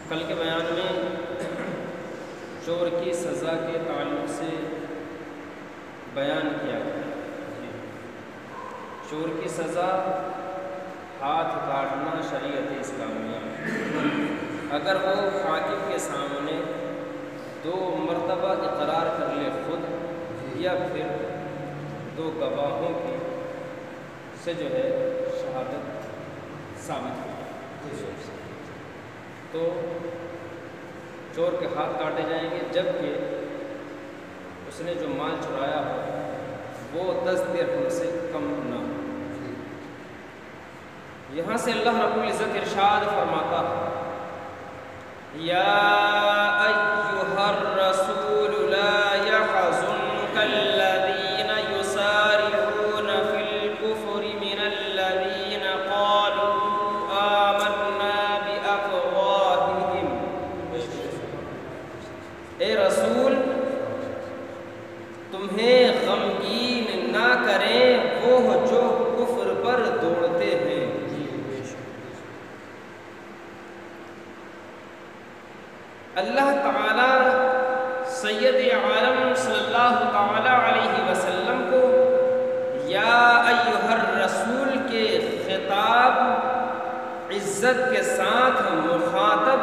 کل کے بیان میں چور کی سزا کے تعلق سے بیان کیا گیا۔ چور کی سزا ہاتھ کاٹنا شریعت اسلامیہ، اگر وہ حاکم کے سامنے 2 مرتبہ اقرار کر لے خود، یا پھر 2 گواہوں کی سے جو ہے شہادت ثابت ہو، تو چور کے ہاتھ کاٹے جائیں گے، جبکہ اس نے جو مال چرایا ہو وہ 10 درہم سے کم نہ ہو۔ یہاں سے اللہ رب العزت ارشاد فرماتا ہے، یا ایھا الرسول لا یحزنک الذین یسارعون فی الکفر من الذین قالوا آمنا بافواہہم۔ اے رسول، تمہیں غمگین نہ کریں وہ جو کفر پر دوڑتے ہیں۔ اللہ تعالی سید عالم صلی اللہ تعالی علیہ وسلم کو یا ایھا الرسول کے خطاب عزت کے ساتھ مخاطب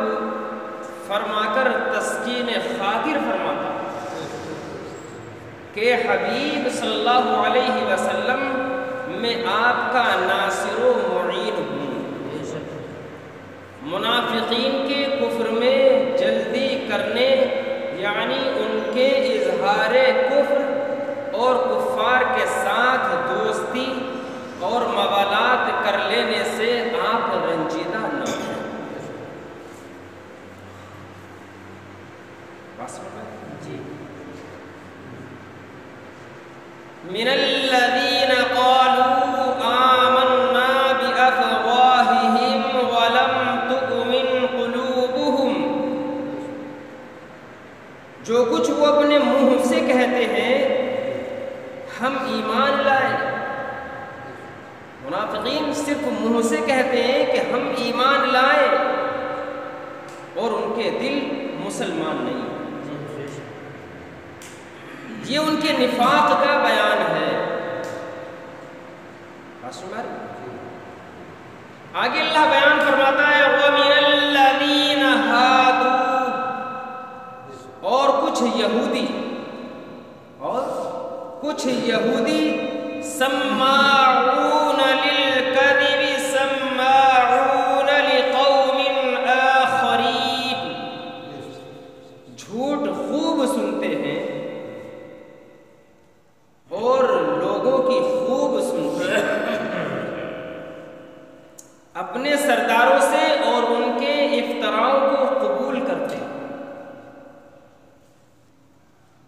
فرما کر تسکین خاطر فرماتا کہ حبیب صلی اللہ علیہ وسلم میں آپ کا ناصر و معین ہوں۔ منافقین کے کفر میں جلدی کرنے، یعنی ان کے اظہار کفر اور کفار کے ساتھ دوستی اور موالات کر لینے سے آپ رنجیدہ نہ ہوں۔ جی، من الذین قالوا آمنا بافواہہم ولم تؤمن قلوبہم، جو کچھ وہ اپنے منہ سے کہتے ہیں ہم ایمان لائے، منافقین صرف منہ سے کہتے ہیں کہ ہم ایمان لائے اور ان کے دل مسلمان نہیں۔ یہ ان کے نفاق کا بیان ہے۔ آگے اللہ بیان فرماتا ہے وَمِنَ الَّذِينَ هَادُوا، اور کچھ یہودی سماعون للکذب سماعون لقوم آخرین، جھوٹ خوب سنتے ہیں اور لوگوں کی خوب سنتے ہیں، اپنے سرداروں سے اور ان کے افتراؤں کو قبول کرتے ہیں۔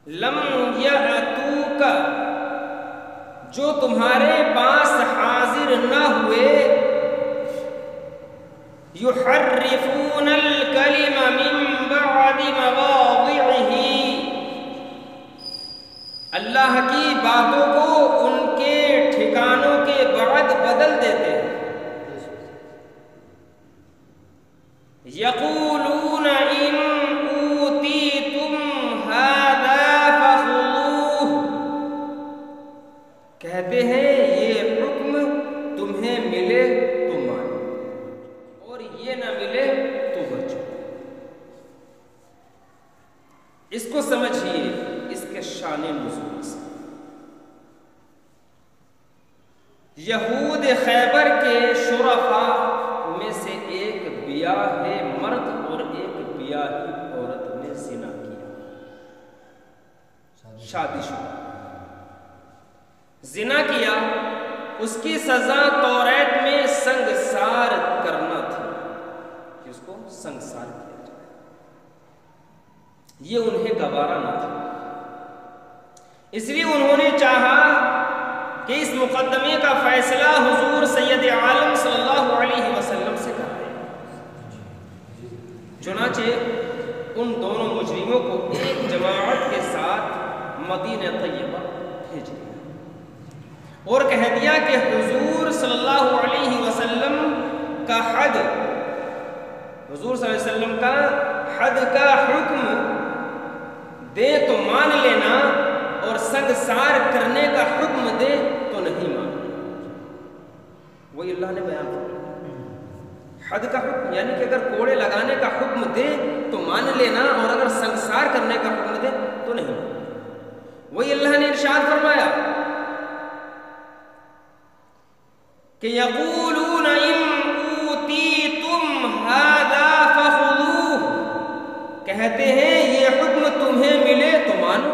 لم یأتوک، جو تمہارے پاس حاضر نہ ہوئے، یحرفون الکلم من بعد مواضعہ، اللہ کی باتوں کو ان کے ٹھکانوں کے بعد بدل دیتے ہیں۔ یقولون ان اوتیتم ھذا فخذوہ، کہتے ہیں یہ حکم تمہیں ملے تو مانو اور یہ نہ ملے تو بچو۔ اس کو سمجھیے اس کے شان نزول سے۔ یہود خیبر کے شرفاء میں سے ایک بیاہ مرد اور ایک بیاہ عورت نے زنا کیا، شادی شدہ زنا کیا، اس کی سزا توریت میں سنگسار کرنا تھی کہ اس کو سنگسار کیا جائے۔ یہ انہیں گوارا نہ تھا، اس لیے انہوں نے چاہا کہ اس مقدمے کا فیصلہ حضور سید عالم صلی اللہ علیہ وسلم سے کرائے۔ چنانچہ ان دونوں مجرموں کو ایک جماعت کے ساتھ مدینہ طیبہ بھیج دیا اور کہہ دیا کہ حضور صلی اللہ علیہ وسلم کا حد حضور صلی اللہ علیہ وسلم کا حد کا حکم دے تو مان لینا اور سنگسار کرنے کا حکم دے تو نہیں ماننا. وہی اللہ نے بیان کیا. حد کا حکم یعنی کہ اگر کوڑے لگانے کا حکم دے تو مان لینا اور اگر سنگسار کرنے کا حکم دے تو نہیں. وہی اللہ نے ارشاد فرمایا کہ یقولون ان اوتیتم ھذا فخذوہ، کہتے ہیں یہ حکم تمہیں ملے تو مانو،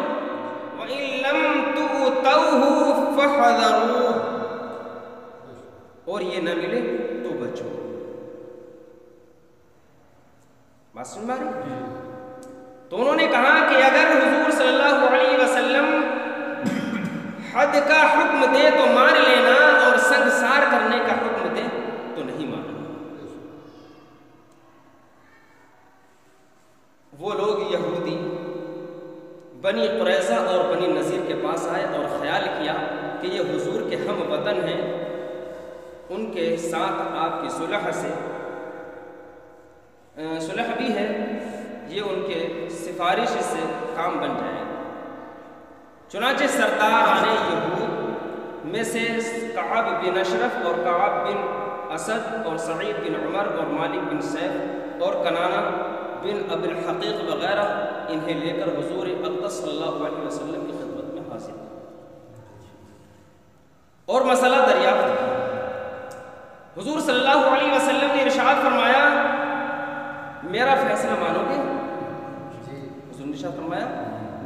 وَإِن لَّمْ تُؤْتَوْهُ فَاحْذَرُوهُ، اور یہ نہ ملے تو بچو. بات سن باری. تو انہوں نے کہا کہ اگر حضور صلی اللہ علیہ وسلم حد کا حکم دے تو مان لینا اور سنگسار کرنے کا حکم دے تو نہیں ماننا. وہ لوگ یہودی بنی قریظہ اور بنی نذیر کے پاس آئے اور خیال کیا کہ یہ حضور کے ہم وطن ہیں، ان کے ساتھ آپ کی صلح بھی ہے، یہ ان کے سفارش سے کام بن جائے. چنانچہ سرداران یہود میں سے کعب بن اشرف اور کعب بن اسد اور سعید بن عمر اور مالک بن سیف اور کنانہ بن ابی الحقیق وغیرہ انہیں لے کر حضور اقدس صلی اللہ علیہ وسلم کی خدمت میں حاضر اور مسئلہ دریافت کیا. حضور صلی اللہ علیہ وسلم نے ارشاد فرمایا میرا فیصلہ مانو گے؟ حضور نے ارشاد فرمایا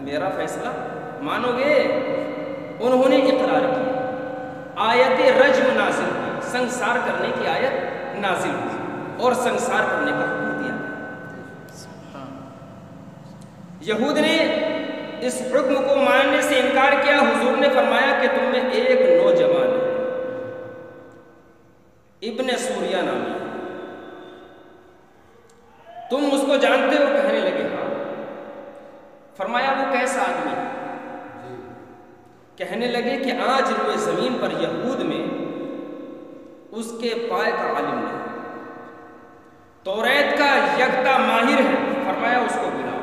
میرا فیصلہ مانو گے؟ انہوں نے اقرار کیا. آیت رجم نازل ہوئی، سنگسار کرنے کی آیت نازل ہوئی اور سنگسار کرنے کا حکم دیا. یہود نے اس حکم کو ماننے سے انکار کیا. حضور نے فرمایا کہ تم میں ایک نوجوان ہے ابن سوریہ نامی، تم اس کو جانتے ہو؟ کہنے لگے ہاں. فرمایا وہ کیسا آدمی ہے؟ کہنے لگے کہ آج روئے زمین پر یہود میں اس کے پائے کا عالم نہیں، توریت کا یکتا ماہر ہے. فرمایا اس کو بلاؤ.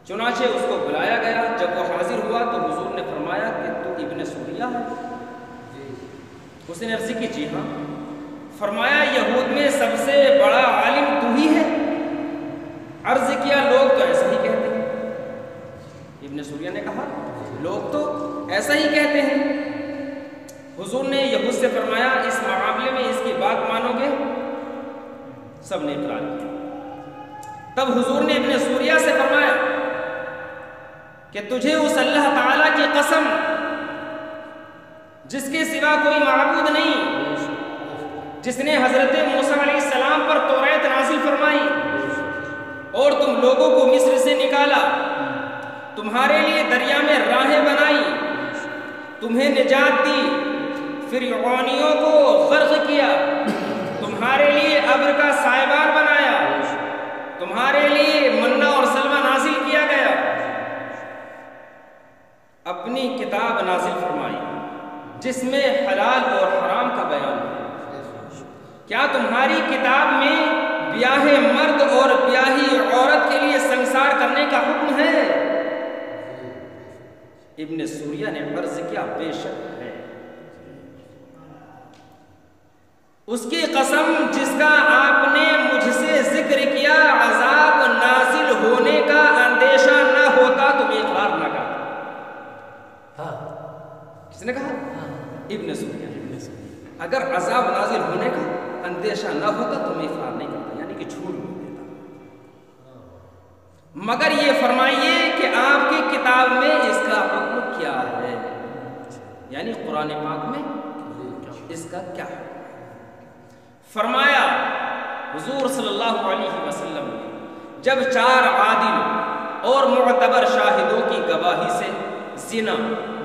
چنانچہ اس کو بلایا گیا. جب وہ حاضر ہوا تو حضور نے فرمایا کہ تو ابن سوریہ ہے؟ اس نے عرض کی جی ہاں. فرمایا یہود میں سب سے بڑا عالم تو ہی ہے؟ عرض کیا لوگ تو ایسا ہی کہتے ہیں. ابن سوریہ نے کہا لوگ تو ایسا ہی کہتے ہیں. حضور نے یہود سے فرمایا اس معاملے میں اس کی بات مانو گے؟ سب نے اقرار کیا. تب حضور نے ابن سوریہ سے فرمایا کہ تجھے اس اللہ تعالیٰ کی قسم جس کے سوا کوئی معبود نہیں، جس نے حضرت موسیٰ علیہ السلام پر توریت نازل فرمائی اور تم لوگوں کو مصر سے نکالا، تمہارے لیے دریا میں راہیں بنائی، تمہیں نجات دی، فرعونیوں کو غرق کیا، تمہارے لیے ابر کا سائبان بنایا، تمہارے لیے منہ اور سلوہ نازل کیا گیا، اپنی کتاب نازل فرمائی جس میں حلال اور حرام کا بیان ہے. کیا تمہاری کتاب میں بیاہ مرد اور بیاہی عورت کے لیے سنگسار کرنے کا حکم ہے؟ ابن سوریہ نے عرض کیا بے شک ہے. اس کی قسم جس کا آپ نے مجھ سے ذکر کیا، عذاب نازل ہونے کا اندیشہ نہ ہوتا تم اقرار نہ کرتے. کس نے کہا؟ ابن سوریہ. اگر عذاب نازل ہونے کا اندیشہ نہ ہوتا تو میں اقرار نہیں کرتا، یعنی کہ جھوٹ بول دیتا. مگر یہ فرمائیے کہ آپ کی کتاب میں اس کا حکم کیا ہے، یعنی قرآن پاک میں اس کا کیا ہے؟ فرمایا حضور صلی اللہ علیہ وسلم نے جب 4 عادل اور معتبر شاہدوں کی گواہی سے زنا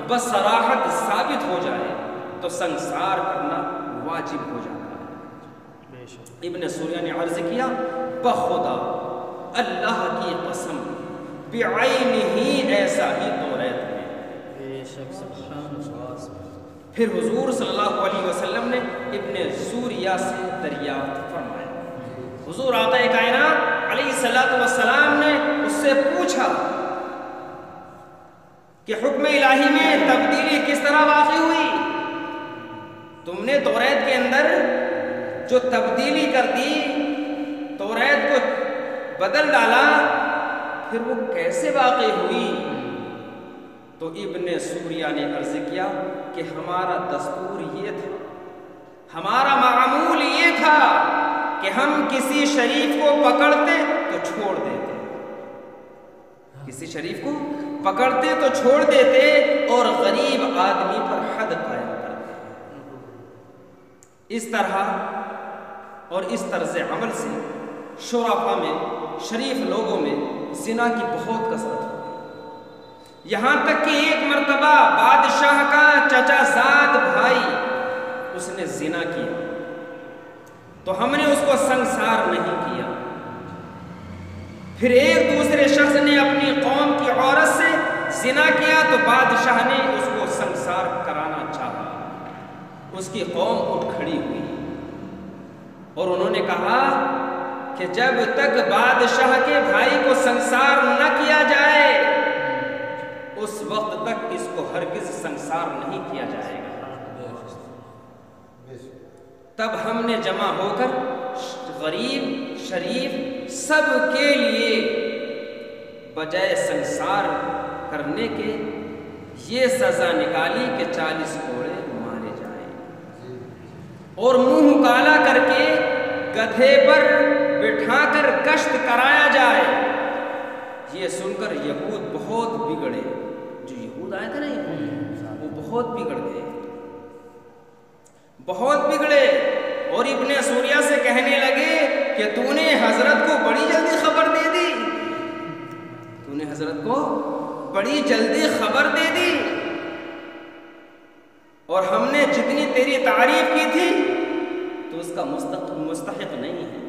بصراحت ثابت ہو جائے تو سنگسار کرنا واجب ہو جاتا ہے. ابن سوریہ نے عرض کیا بخدا اللہ کی قسم بعینہ ایسا ہی توریت میں. پھر حضور صلی اللہ علیہ وسلم نے ابن سوریہ سے دریافت فرمایا حضور آقا کائنات علیہ الصلوۃ والسلام نے اس سے پوچھا کہ حکم الہی میں تبدیلی کس طرح واقع ہوئی؟ تم نے توریت کے اندر جو تبدیلی کر دی، توریت کو بدل ڈالا، پھر وہ کیسے واقع ہوئی؟ تو ابن سوریہ نے عرض کیا کہ ہمارا دستور یہ تھا، ہمارا معمول یہ تھا کہ ہم کسی شریف کو پکڑتے تو چھوڑ دیتے، کسی شریف کو پکڑتے تو چھوڑ دیتے اور غریب آدمی پر حد قائم کرتے۔ اس طرح اور اس طرز عمل سے شرفاء میں، شریف لوگوں میں زنا کی بہت کثرت ہو گئی، یہاں تک کہ ایک مرتبہ بادشاہ کا چچا زاد بھائی اس نے زنا کیا تو ہم نے اس کو سنسار نہیں کیا۔ پھر ایک دوسرے شخص نے اپنی قوم کی عورت سے زنا کیا تو بادشاہ نے اس کو سنسار کرانا چاہا۔ اس کی قوم اٹھ کھڑی ہوئی اور انہوں نے کہا کہ جب تک بادشاہ کے بھائی کو سنسار نہ کیا جائے اس وقت تک اس کو ہرگز سنسار نہیں کیا جائے گا۔ تب ہم نے جمع ہو کر غریب شریف سب کے لیے بجائے سنسار کرنے کے یہ سزا نکالی کہ 40 گھوڑے مارے جائیں اور منہ کالا کر کے گدھے پر بٹھا کر کشت کرایا جائے۔ یہ سن کر یہود بہت بگڑے، جو یہود آئے تھے نا وہ بہت بگڑ گئے، بہت بگڑے، اور ابن سوریہ سے کہنے لگے کہ تو نے حضرت کو بڑی جلدی خبر دے دی، تو نے حضرت کو بڑی جلدی خبر دے دی، اور ہم نے جتنی تیری تعریف کی تھی تو اس کا مستحق نہیں ہے۔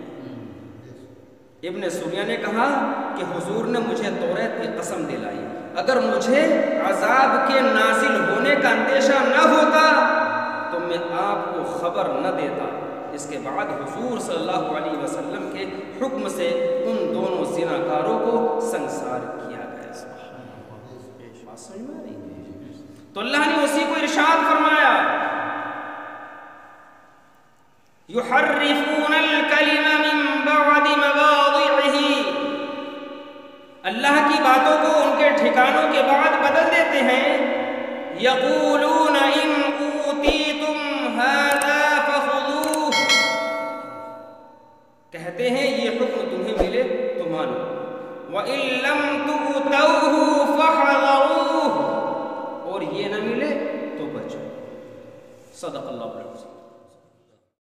ابن سوریہ نے کہا کہ حضور نے مجھے توریت کی قسم دلائی، اگر مجھے عذاب کے نازل ہونے کا اندیشہ نہ ہوتا تو میں آپ کو خبر نہ دیتا۔ اس کے بعد حضور صلی اللہ علیہ وسلم کے حکم سے ان دونوں زناکاروں کو سنسار کیا گیا۔ بات سمجھ میں آ رہی ہے؟ تو اللہ نے اسی کو ارشاد فرمایا یحرفون الکلم من بعد مواضعہ، اللہ کی باتوں کو ان کے ٹھکانوں کے بعد بدل دیتے ہیں۔ یقولون ان اوتیتم ھذا فخذوہ، کہتے ہیں یہ حکم تمہیں ملے تو مانو، وَإِن لَّمْ تُؤْتَوْهُ فَاحْذَرُوا،